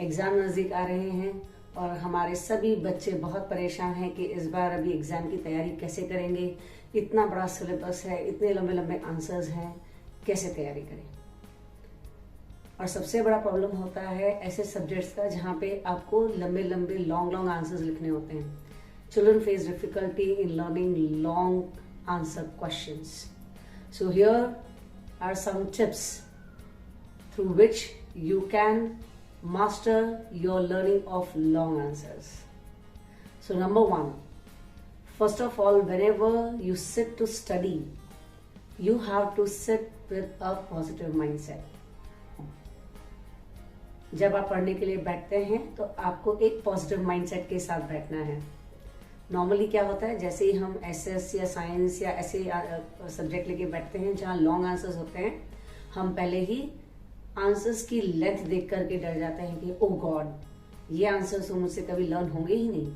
Exam नजदीक आ रहे हैं और हमारे सभी बच्चे बहुत परेशान हैं कि इस बार अभी एग्जाम की तैयारी कैसे करेंगे। इतना बड़ा सिलेबस है, इतने लंबे लंबे आंसर्स हैं, कैसे तैयारी करें। और सबसे बड़ा प्रॉब्लम होता है ऐसे सब्जेक्ट्स का जहाँ पे आपको लंबे लंबे लॉन्ग आंसर्स लिखने होते हैं। Children face difficulty in learning long answer questions. So here are some tips through which you can master your learning of long answers. So number one, first of all, whenever you sit to study, you have to sit with a positive mindset. जब आप पढ़ने के लिए बैठते हैं तो आपको एक पॉजिटिव माइंडसेट के साथ बैठना है। नॉर्मली क्या होता है, जैसे ही हम एसएस या साइंस या ऐसे सब्जेक्ट लेके बैठते हैं जहाँ लॉन्ग आंसर्स होते हैं, हम पहले ही आंसर्स की लेंथ देख करके डर जाते हैं कि ओ गॉड, ये आंसर्स तो मुझसे कभी लर्न होंगे ही नहीं।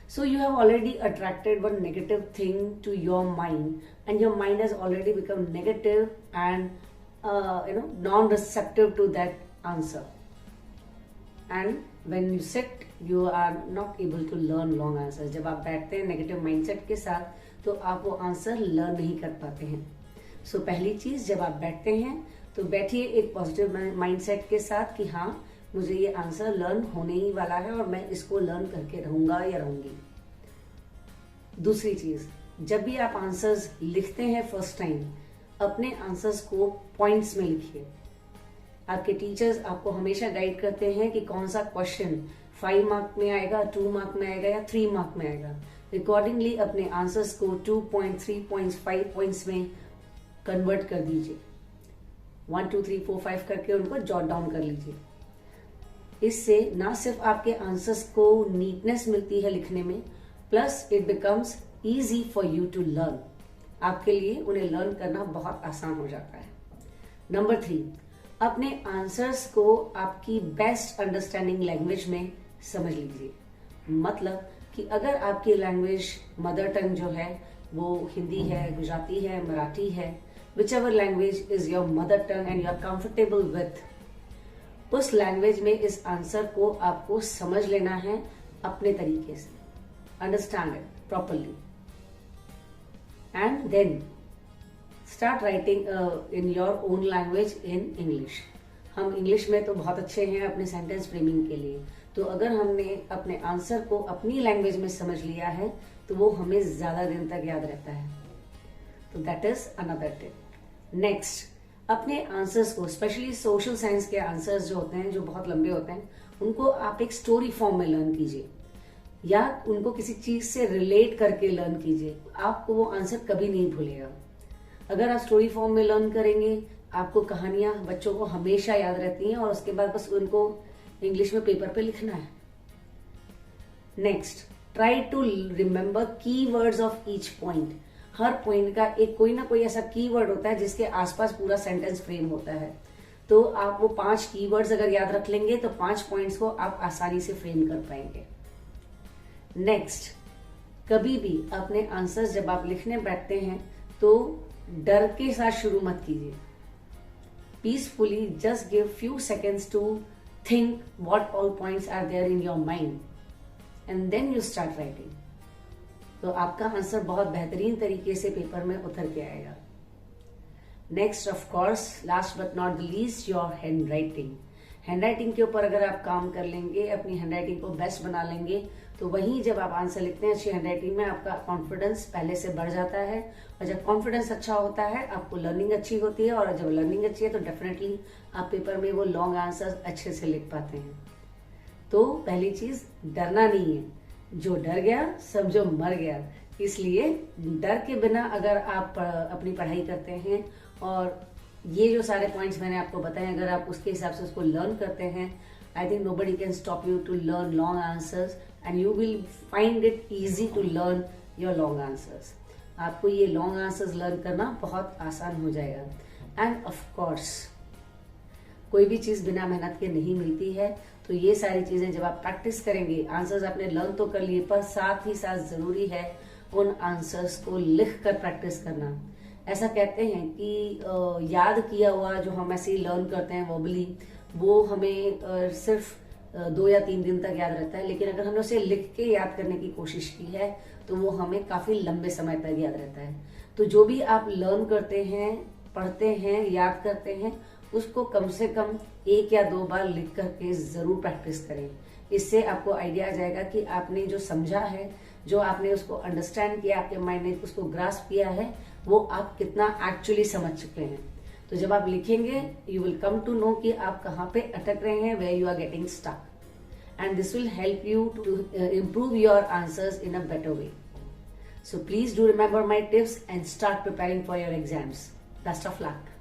So you have already attracted one negative thing to your mind and your mind has already become negative and non receptive to that answer, and when you sit you are not able to learn long answer. जब आप बैठते हैं negative mindset के साथ तो आप वो answer learn नहीं कर पाते हैं। सो पहली चीज, जब आप बैठते हैं तो बैठिए एक पॉजिटिव माइंडसेट के साथ कि हाँ, मुझे ये आंसर लर्न होने ही वाला है और मैं इसको लर्न करके रहूंगा या रहूंगी। दूसरी चीज, जब भी आप आंसर्स लिखते हैं फर्स्ट टाइम, अपने आंसर्स को पॉइंट्स में लिखिए। आपके टीचर्स आपको हमेशा गाइड करते हैं कि कौन सा क्वेश्चन 5 मार्क में आएगा, 2 मार्क में आएगा या 3 मार्क में आएगा। अकॉर्डिंगली अपने आंसर्स को 2 पॉइंट, 3 पॉइंट्स, 5 पॉइंट्स में कन्वर्ट कर दीजिए। 1 2 3 4 5 करके उनको जॉट डाउन कर लीजिए। इससे ना सिर्फ आपके आंसर्स को नीटनेस मिलती है लिखने में, plus it becomes easy for you to learn. आपके लिए उन्हें लर्न करना बहुत आसान हो जाता है। नंबर 3, अपने आंसर्स को आपकी बेस्ट अंडरस्टैंडिंग लैंग्वेज में समझ लीजिए। मतलब कि अगर आपकी लैंग्वेज मदर टंग जो है वो हिंदी है, गुजराती है, मराठी है, whichever language is your mother tongue and you are comfortable with, उस लैंग्वेज में इस आंसर को आपको समझ लेना है अपने तरीके से, understand it properly, and then start writing in your own language in English. हम इंग्लिश में तो बहुत अच्छे हैं अपने सेंटेंस फ्रेमिंग के लिए, तो अगर हमने अपने आंसर को अपनी लैंग्वेज में समझ लिया है तो वो हमें ज्यादा दिन तक याद रहता है। तो that is another tip. Next, अपने आंसर्स को, स्पेशली सोशल साइंस के आंसर्स जो होते हैं, जो बहुत लंबे होते हैं, उनको आप एक स्टोरी फॉर्म में लर्न कीजिए या उनको किसी चीज से रिलेट करके लर्न कीजिए। आपको वो आंसर कभी नहीं भूलेगा। अगर आप स्टोरी फॉर्म में लर्न करेंगे, आपको कहानियां बच्चों को हमेशा याद रहती हैं और उसके बाद बस उनको इंग्लिश में पेपर पे लिखना है। नेक्स्ट, ट्राई टू रिमेम्बर की words of each point. Her point का एक कोई ना कोई ऐसा कीवर्ड होता है जिसके आसपास पूरा सेंटेंस फ्रेम होता है। तो आप वो 5 कीवर्ड्स अगर याद रख लेंगे तो 5 पॉइंट्स को आप आसानी से फ्रेम कर पाएंगे। नेक्स्ट, कभी भी अपने आंसर्स जब आप लिखने बैठते हैं तो डर के साथ शुरू मत कीजिए। Peacefully just give few seconds to think what all points are there in your mind and then you start writing. तो आपका आंसर बहुत बेहतरीन तरीके से पेपर में उतर के आएगा। Next, of course, last but not the least, your hand writing. Hand writing के ऊपर अगर आप काम कर लेंगे, अपनी हैंड राइटिंग को बेस्ट बना लेंगे, तो वहीं जब आप आंसर लिखते हैं अच्छी हैंड राइटिंग में, आपका कॉन्फिडेंस पहले से बढ़ जाता है। और जब कॉन्फिडेंस अच्छा होता है, आपको लर्निंग अच्छी होती है, और जब लर्निंग अच्छी है तो डेफिनेटली आप पेपर में वो लॉन्ग आंसर अच्छे से लिख पाते हैं। तो पहली चीज, डरना नहीं है। जो डर गया समझो मर गया। इसलिए डर के बिना अगर आप अपनी पढ़ाई करते हैं और ये जो सारे पॉइंट्स मैंने आपको बताए, अगर आप उसके हिसाब से उसको लर्न करते हैं, I think nobody can stop you to learn long answers and you will find it easy to learn your long answers. आपको ये लॉन्ग आंसर्स लर्न करना बहुत आसान हो जाएगा। एंड ऑफ कोर्स, कोई भी चीज बिना मेहनत के नहीं मिलती है। तो ये सारी चीजें जब आप प्रैक्टिस करेंगे, आंसर्स आपने लर्न तो कर लिए, पर साथ ही साथ जरूरी है उन आंसर्स को लिख कर प्रैक्टिस करना। ऐसा कहते हैं कि याद किया हुआ जो हम ऐसे ही लर्न करते हैं वर्बली, वो हमें सिर्फ 2 या 3 दिन तक याद रहता है, लेकिन अगर हमने उसे लिख के याद करने की कोशिश की है तो वो हमें काफी लंबे समय तक याद रहता है। तो जो भी आप लर्न करते हैं, पढ़ते हैं, याद करते हैं, उसको कम से कम 1 या 2 बार लिख करके जरूर प्रैक्टिस करें। इससे आपको आइडिया आ जाएगा कि आपने जो समझा है, जो आपने उसको अंडरस्टैंड किया, आपके माइंड ने उसको ग्रास्प किया है, वो आप कितना एक्चुअली समझ चुके हैं। तो जब आप लिखेंगे you will come to know कि आप कहाँ पे अटक रहे हैं, where you are getting stuck, and this will help you to improve your answers in a better way. So please do remember my tips and start preparing for your exams. Best of luck.